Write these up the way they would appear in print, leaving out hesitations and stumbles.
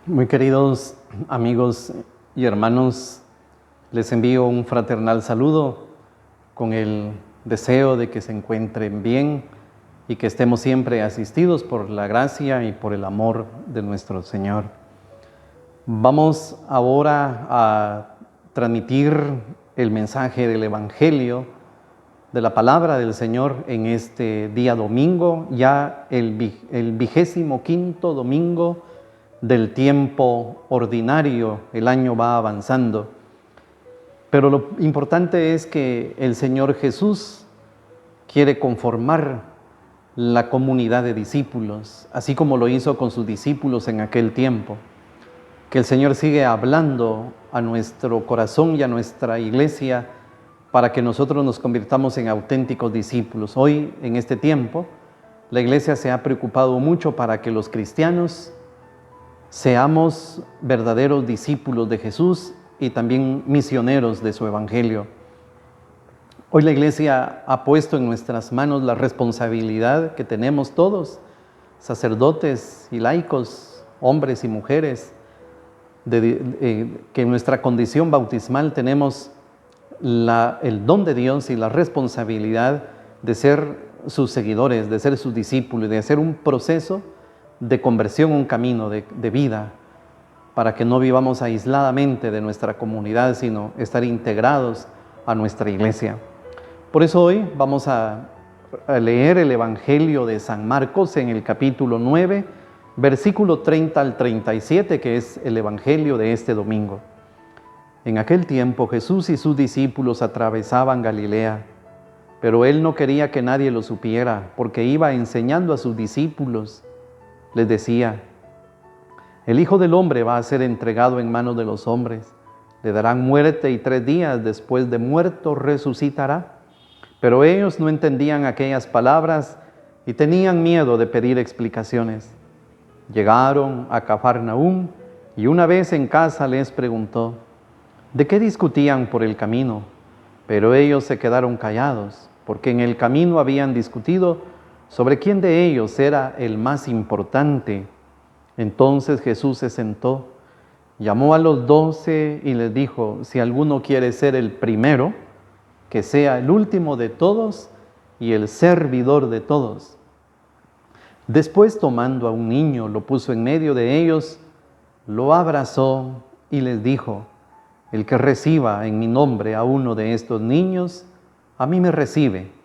Muy queridos amigos y hermanos, les envío un fraternal saludo con el deseo de que se encuentren bien y que estemos siempre asistidos por la gracia y por el amor de nuestro Señor. Vamos ahora a transmitir el mensaje del Evangelio, de la palabra del Señor en este día domingo, ya el 25º domingo del tiempo ordinario. El año va avanzando, pero lo importante es que el Señor Jesús quiere conformar la comunidad de discípulos, así como lo hizo con sus discípulos en aquel tiempo. Que el Señor sigue hablando a nuestro corazón y a nuestra iglesia para que nosotros nos convirtamos en auténticos discípulos. Hoy, en este tiempo, la iglesia se ha preocupado mucho para que los cristianos seamos verdaderos discípulos de Jesús y también misioneros de su evangelio. Hoy la iglesia ha puesto en nuestras manos la responsabilidad que tenemos todos, sacerdotes y laicos, hombres y mujeres, que en nuestra condición bautismal tenemos el don de Dios y la responsabilidad de ser sus seguidores, de ser sus discípulos, de hacer un proceso de conversión, un camino de vida, para que no vivamos aisladamente de nuestra comunidad, sino estar integrados a nuestra iglesia. Por eso hoy vamos a leer el Evangelio de San Marcos en el capítulo 9, versículo 30 al 37, que es el Evangelio de este domingo. En aquel tiempo Jesús y sus discípulos atravesaban Galilea, pero él no quería que nadie lo supiera, porque iba enseñando a sus discípulos. Les decía: el Hijo del Hombre va a ser entregado en manos de los hombres, le darán muerte y 3 días después de muerto resucitará. Pero ellos no entendían aquellas palabras y tenían miedo de pedir explicaciones. Llegaron a Cafarnaúm y una vez en casa les preguntó: ¿de qué discutían por el camino? Pero ellos se quedaron callados, porque en el camino habían discutido sobre quién de ellos era el más importante. Entonces Jesús se sentó, llamó a los 12 y les dijo: si alguno quiere ser el primero, que sea el último de todos y el servidor de todos. Después, tomando a un niño, lo puso en medio de ellos, lo abrazó y les dijo: el que reciba en mi nombre a uno de estos niños, a mí me recibe,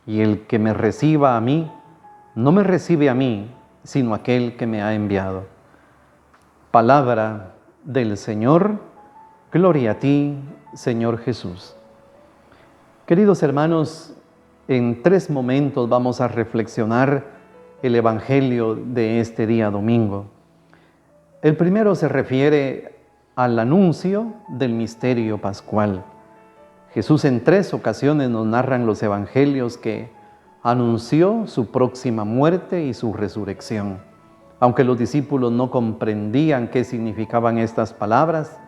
y el que me reciba a mí, no me recibe a mí, sino aquel que me ha enviado. Palabra del Señor. Gloria a ti, Señor Jesús. Queridos hermanos, en 3 momentos vamos a reflexionar el Evangelio de este día domingo. El primero se refiere al anuncio del misterio pascual. Jesús en 3 ocasiones nos narran los evangelios que anunció su próxima muerte y su resurrección. Aunque los discípulos no comprendían qué significaban estas palabras,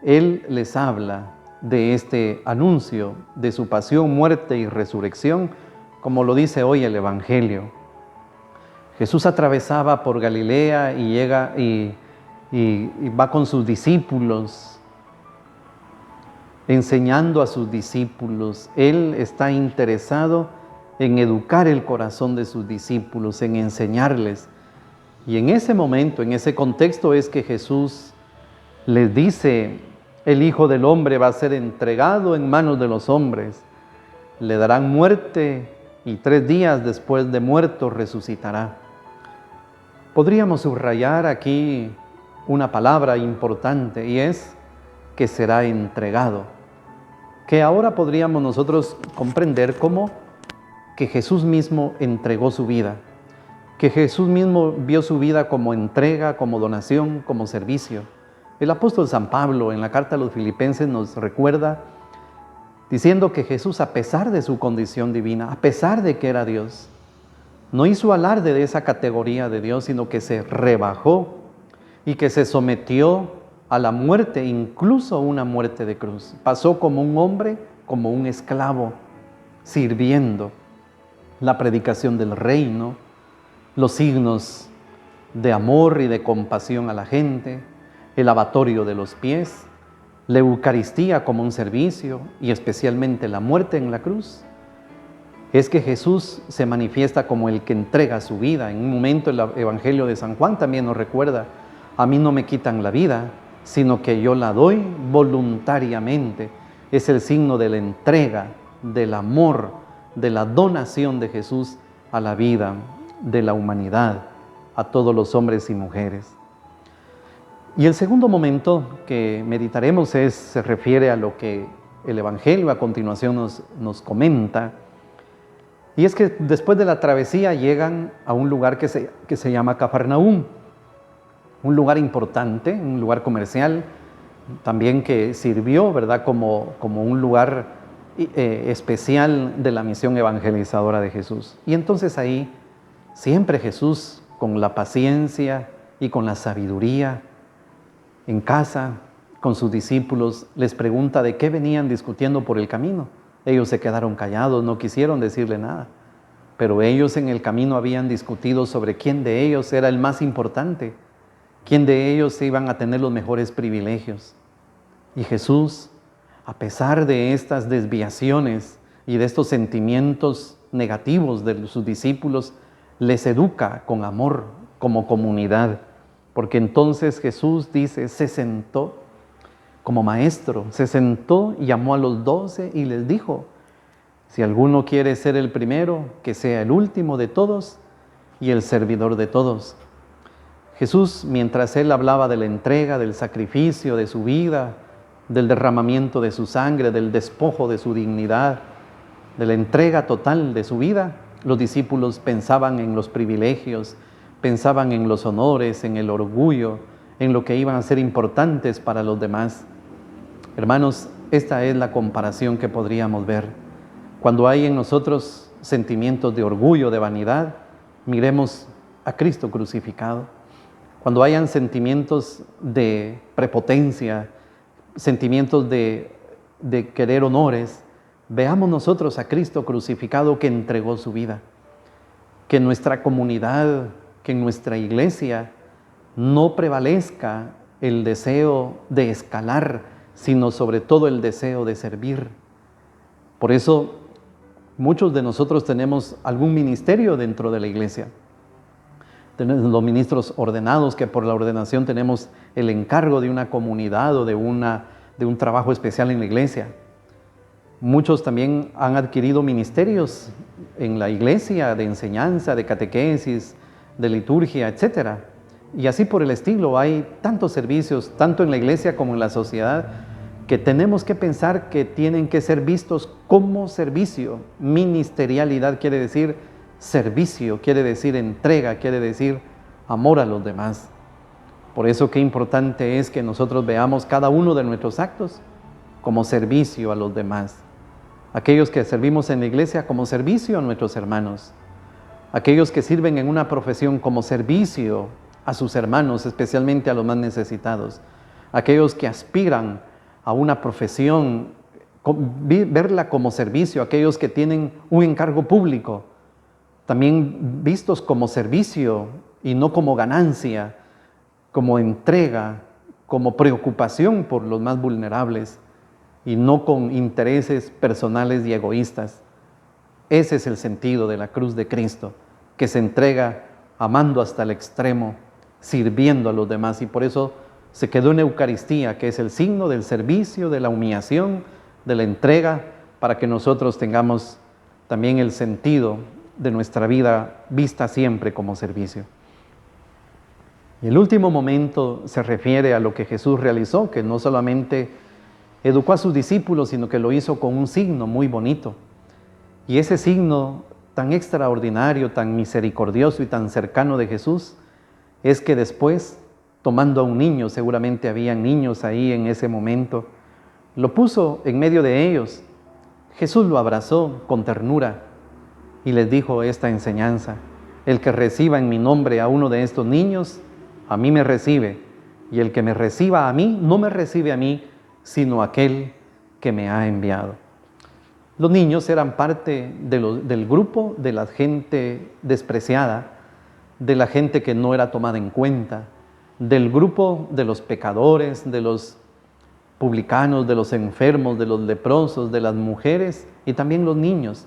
Él les habla de este anuncio de su pasión, muerte y resurrección, como lo dice hoy el Evangelio. Jesús atravesaba por Galilea y llega y va con sus discípulos, enseñando a sus discípulos. Él está interesado en educar el corazón de sus discípulos, en enseñarles. Y en ese momento, en ese contexto, es que Jesús les dice: el Hijo del Hombre va a ser entregado en manos de los hombres, le darán muerte y 3 días después de muerto resucitará. Podríamos subrayar aquí una palabra importante, y es que será entregado, que ahora podríamos nosotros comprender como que Jesús mismo entregó su vida, que Jesús mismo vio su vida como entrega, como donación, como servicio. El apóstol San Pablo en la carta a los Filipenses nos recuerda diciendo que Jesús, a pesar de su condición divina, a pesar de que era Dios, no hizo alarde de esa categoría de Dios, sino que se rebajó y que se sometió a la muerte, incluso una muerte de cruz. Pasó como un hombre, como un esclavo, sirviendo la predicación del reino, los signos de amor y de compasión a la gente, el lavatorio de los pies, la Eucaristía como un servicio y especialmente la muerte en la cruz, es que Jesús se manifiesta como el que entrega su vida. En un momento el Evangelio de San Juan también nos recuerda: a mí no me quitan la vida, sino que yo la doy voluntariamente. Es el signo de la entrega, del amor, de la donación de Jesús a la vida de la humanidad, a todos los hombres y mujeres. Y el segundo momento que meditaremos se refiere a lo que el Evangelio a continuación nos comenta. Y es que después de la travesía llegan a un lugar que se llama Cafarnaúm, un lugar importante, un lugar comercial, también que sirvió, ¿verdad?, como un lugar especial de la misión evangelizadora de Jesús. Y entonces ahí siempre Jesús, con la paciencia y con la sabiduría, en casa, con sus discípulos, les pregunta de qué venían discutiendo por el camino. Ellos se quedaron callados, no quisieron decirle nada. Pero ellos en el camino habían discutido sobre quién de ellos era el más importante, quién de ellos iban a tener los mejores privilegios. Y Jesús, a pesar de estas desviaciones y de estos sentimientos negativos de sus discípulos, les educa con amor como comunidad. Porque entonces Jesús dice, se sentó como maestro, se sentó y llamó a los 12 y les dijo: si alguno quiere ser el primero, que sea el último de todos y el servidor de todos. Jesús, mientras él hablaba de la entrega, del sacrificio de su vida, del derramamiento de su sangre, del despojo de su dignidad, de la entrega total de su vida, los discípulos pensaban en los privilegios, pensaban en los honores, en el orgullo, en lo que iban a ser importantes para los demás. Hermanos, esta es la comparación que podríamos ver. Cuando hay en nosotros sentimientos de orgullo, de vanidad, miremos a Cristo crucificado. Cuando hayan sentimientos de prepotencia, sentimientos de querer honores, veamos nosotros a Cristo crucificado que entregó su vida. Que en nuestra comunidad, que en nuestra iglesia no prevalezca el deseo de escalar, sino sobre todo el deseo de servir. Por eso muchos de nosotros tenemos algún ministerio dentro de la iglesia. Tenemos los ministros ordenados, que por la ordenación tenemos el encargo de una comunidad o de un trabajo especial en la iglesia. Muchos también han adquirido ministerios en la iglesia de enseñanza, de catequesis, de liturgia, etc. Y así por el estilo. Hay tantos servicios, tanto en la iglesia como en la sociedad, que tenemos que pensar que tienen que ser vistos como servicio. Ministerialidad quiere decir servicio, quiere decir entrega, quiere decir amor a los demás. Por eso qué importante es que nosotros veamos cada uno de nuestros actos como servicio a los demás. Aquellos que servimos en la iglesia como servicio a nuestros hermanos. Aquellos que sirven en una profesión como servicio a sus hermanos, especialmente a los más necesitados. Aquellos que aspiran a una profesión, verla como servicio. Aquellos que tienen un encargo público, también vistos como servicio y no como ganancia, como entrega, como preocupación por los más vulnerables y no con intereses personales y egoístas. Ese es el sentido de la cruz de Cristo, que se entrega amando hasta el extremo, sirviendo a los demás, y por eso se quedó en Eucaristía, que es el signo del servicio, de la humillación, de la entrega, para que nosotros tengamos también el sentido de nuestra vida vista siempre como servicio. Y el último momento se refiere a lo que Jesús realizó, que no solamente educó a sus discípulos, sino que lo hizo con un signo muy bonito. Y ese signo tan extraordinario, tan misericordioso y tan cercano de Jesús, es que después, tomando a un niño, seguramente habían niños ahí en ese momento, lo puso en medio de ellos. Jesús lo abrazó con ternura y les dijo esta enseñanza: el que reciba en mi nombre a uno de estos niños, a mí me recibe, y el que me reciba a mí, no me recibe a mí, sino aquel que me ha enviado. Los niños eran parte del grupo de la gente despreciada, de la gente que no era tomada en cuenta, del grupo de los pecadores, de los publicanos, de los enfermos, de los leprosos, de las mujeres y también los niños.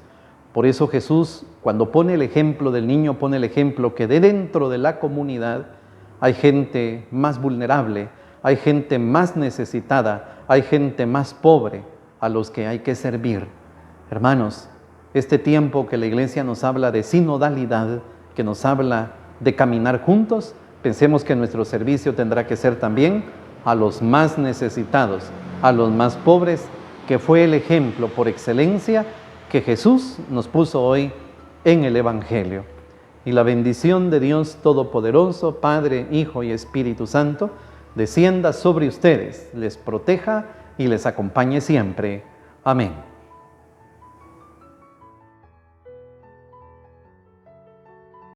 Por eso Jesús, cuando pone el ejemplo del niño, pone el ejemplo que de dentro de la comunidad hay gente más vulnerable, hay gente más necesitada, hay gente más pobre a los que hay que servir. Hermanos, este tiempo que la Iglesia nos habla de sinodalidad, que nos habla de caminar juntos, pensemos que nuestro servicio tendrá que ser también a los más necesitados, a los más pobres, que fue el ejemplo por excelencia que Jesús nos puso hoy en el Evangelio. Y la bendición de Dios Todopoderoso, Padre, Hijo y Espíritu Santo, descienda sobre ustedes, les proteja y les acompañe siempre. Amén.